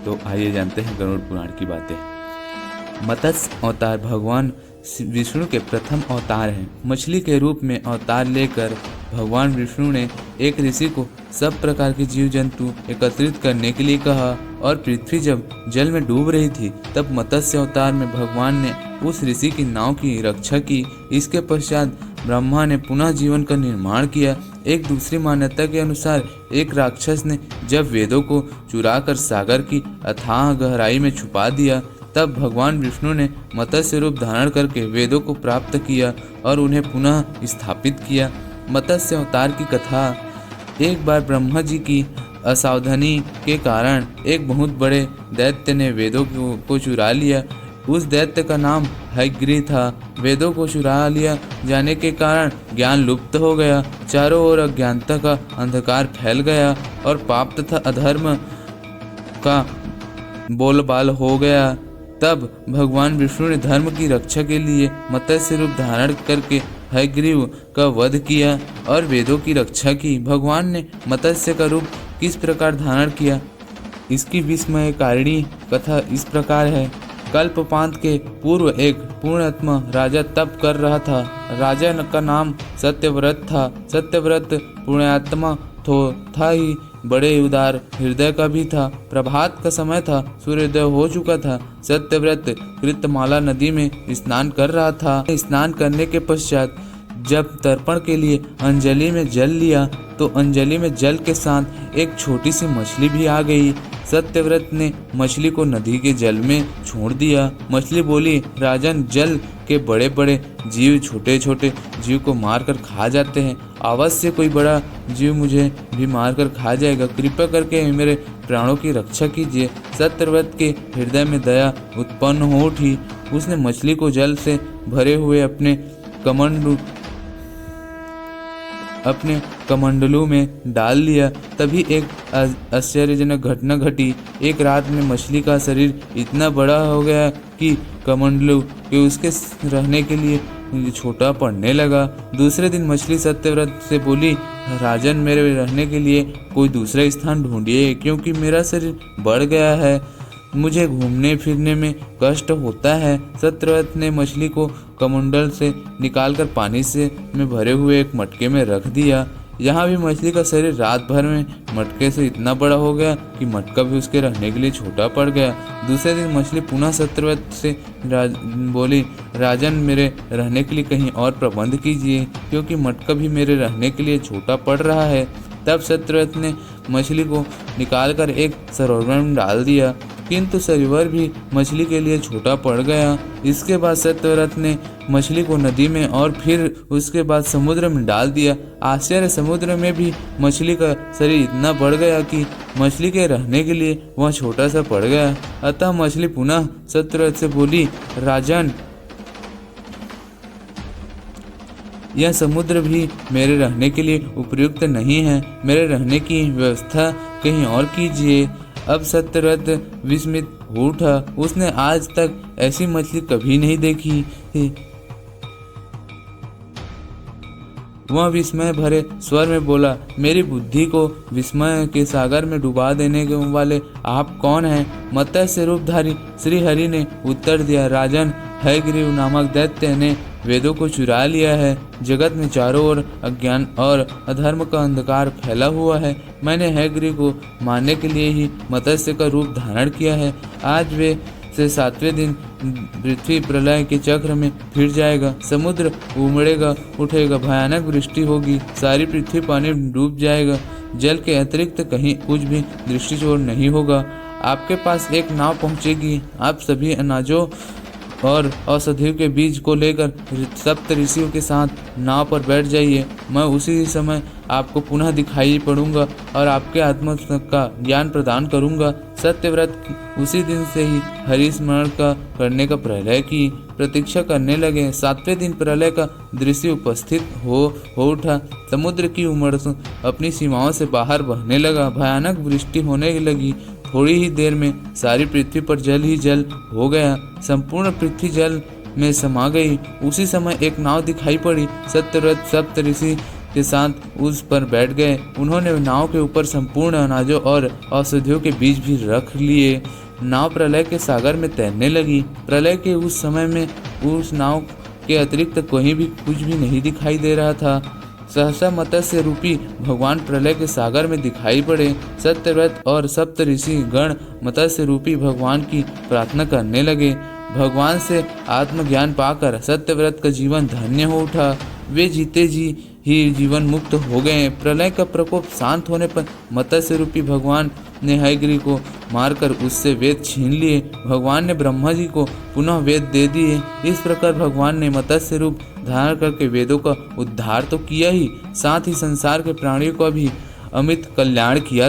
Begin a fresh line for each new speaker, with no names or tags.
तो आइए जानते हैं गरुड़ पुराण की बातें। मत्स्य अवतार भगवान विष्णु के प्रथम अवतार हैं। मछली के रूप में अवतार लेकर भगवान विष्णु ने एक ऋषि को सब प्रकार के जीव जंतु एकत्रित करने के लिए कहा और पृथ्वी जब जल में डूब रही थी तब मत्स्य अवतार में भगवान ने उस ऋषि की नाव की रक्षा की। इसके पश्चात ब्रह्मा ने पुनः जीवन का निर्माण किया। एक दूसरी मान्यता के अनुसार एक राक्षस ने जब वेदों को चुराकर सागर की अथाह गहराई में छुपा दिया तब भगवान विष्णु ने मत्स्य रूप धारण करके वेदों को प्राप्त किया और उन्हें पुनः स्थापित किया। मत्स्य अवतार की कथा। एक बार ब्रह्मा जी की असावधानी के कारण एक बहुत बड़े दैत्य ने वेदों को चुरा लिया। उस दैत्य का नाम हयग्रीव था। वेदों को चुरा लिया जाने के कारण ज्ञान लुप्त हो गया। चारों ओर अज्ञानता का अंधकार फैल गया और पाप तथा अधर्म का बोलबाल हो गया। तब भगवान विष्णु ने धर्म की रक्षा के लिए मत्स्य रूप धारण करके हयग्रीव का वध किया और वेदों की रक्षा की। भगवान ने मत्स्य का रूप किस प्रकार धारण किया, इसकी विस्मयकारिणी कथा इस प्रकार है। कल्पपांत के पूर्व एक पुण्यात्मा राजा तप कर रहा था। राजा का नाम सत्यव्रत था। सत्यव्रत पुण्यात्मा था ही बड़े उदार हृदय का भी था। प्रभात का समय था, सूर्योदय हो चुका था। सत्यव्रत कृतमाला नदी में स्नान कर रहा था। स्नान करने के पश्चात जब तर्पण के लिए अंजलि में जल लिया तो अंजलि में जल के साथ एक छोटी सी मछली भी आ गई। सत्यव्रत ने मछली को नदी के जल में छोड़ दिया। मछली बोली, राजन, जल के बड़े बड़े जीव छोटे छोटे जीव को मारकर खा जाते हैं। अवश्य कोई बड़ा जीव मुझे भी मारकर खा जाएगा। कृपया करके मेरे प्राणों की रक्षा कीजिए। सत्यव्रत के हृदय में दया उत्पन्न हो उठी। उसने मछली को जल से भरे हुए अपने कमंडलू में डाल लिया। तभी एक आश्चर्यजनक घटना घटी। एक रात में मछली का शरीर इतना बड़ा हो गया कि कमंडलू के उसके रहने के लिए छोटा पड़ने लगा। दूसरे दिन मछली सत्यव्रत से बोली, राजन, मेरे रहने के लिए कोई दूसरा स्थान ढूंढिए क्योंकि मेरा शरीर बढ़ गया है, मुझे घूमने फिरने में कष्ट होता है। सत्यव्रत ने मछली को कमंडल से निकालकर पानी में भरे हुए एक मटके में रख दिया। यहाँ भी मछली का शरीर रात भर में मटके से इतना बड़ा हो गया कि मटका भी उसके रहने के लिए छोटा पड़ गया। दूसरे दिन मछली पुनः सत्यव्रत से बोली, राजन, मेरे रहने के लिए कहीं और प्रबंध कीजिए क्योंकि मटका भी मेरे रहने के लिए छोटा पड़ रहा है। तब सत्यव्रत ने मछली को निकालकर एक सरोवर में डाल दिया, किंतु सरोवर भी मछली के लिए छोटा पड़ गया। इसके बाद सत्यव्रत ने मछली को नदी में और फिर उसके बाद समुद्र में डाल दिया। आश्चर्य, समुद्र में भी मछली का शरीर इतना बढ़ गया कि मछली के रहने के लिए वह छोटा सा पड़ गया। अतः मछली पुनः सत्यव्रत से बोली, राजन, यह समुद्र भी मेरे रहने के लिए उपयुक्त नहीं है। मेरे रहने की व्यवस्था कहीं और कीजिए। अब सत्यव्रत विस्मित हो उठा। उसने आज तक ऐसी मछली कभी नहीं देखी थी। वह विस्मय भरे स्वर में बोला, मेरी बुद्धि को विस्मय के सागर में डुबा देने वाले आप कौन हैं? मत्स्य रूपधारी श्री हरि ने उत्तर दिया, राजन, हयग्रीव नामक दैत्य ने वेदों को चुरा लिया है। जगत में चारों ओर अज्ञान और अधर्म का अंधकार फैला हुआ है। मैंने हयग्रीव को मारने के लिए ही मत्स्य का रूप धारण किया है। आज वे से 7वें दिन पृथ्वी प्रलय के चक्र में फिर जाएगा। समुद्र उमड़ेगा उठेगा, भयानक वृष्टि होगी, सारी पृथ्वी पानी डूब जाएगा। जल के अतिरिक्त कहीं कुछ भी दृष्टिगोचर नहीं होगा। आपके पास एक नाव पहुंचेगी। आप सभी अनाजों और औषधियों के बीज को लेकर सप्त ऋषियों के साथ नाव पर बैठ जाइए। मैं उसी समय आपको पुनः दिखाई पड़ूंगा और आपके आत्मा का ज्ञान प्रदान करूंगा। सत्यव्रत उसी दिन से ही हरि स्मरण का करने का प्रलय की प्रतीक्षा करने लगे। 7वें दिन प्रलय का दृश्य उपस्थित हो उठा। समुद्र की उमड़ अपनी सीमाओं से बाहर बहने लगा। भयानक वृष्टि होने लगी। थोड़ी ही देर में सारी पृथ्वी पर जल ही जल हो गया। संपूर्ण पृथ्वी जल में समा गई। उसी समय एक नाव दिखाई पड़ी। सत्यव्रत सप्त ऋषि के साथ उस पर बैठ गए। उन्होंने नाव के ऊपर संपूर्ण अनाजों और औषधियों के बीज भी रख लिए। नाव प्रलय के सागर में तैरने लगी। प्रलय के उस समय में उस नाव के अतिरिक्त कहीं भी कुछ भी नहीं दिखाई दे रहा था। सहसा मत्स्य रूपी भगवान प्रलय के सागर में दिखाई पड़े। सत्यव्रत और सप्त ऋषि गण मत्स्य रूपी भगवान की प्रार्थना करने लगे। भगवान से आत्मज्ञान पाकर सत्यव्रत का जीवन धन्य हो उठा। वे जीते जी ही जीवन मुक्त हो गए। प्रलय का प्रकोप शांत होने पर मत्स्य रूपी भगवान ने हयग्रीव को मारकर उससे वेद छीन लिए। भगवान ने ब्रह्मा जी को पुनः वेद दे दिए। इस प्रकार भगवान ने मत्स्य रूप धारण करके वेदों का उद्धार तो किया ही, साथ ही संसार के प्राणियों का भी अमित कल्याण किया।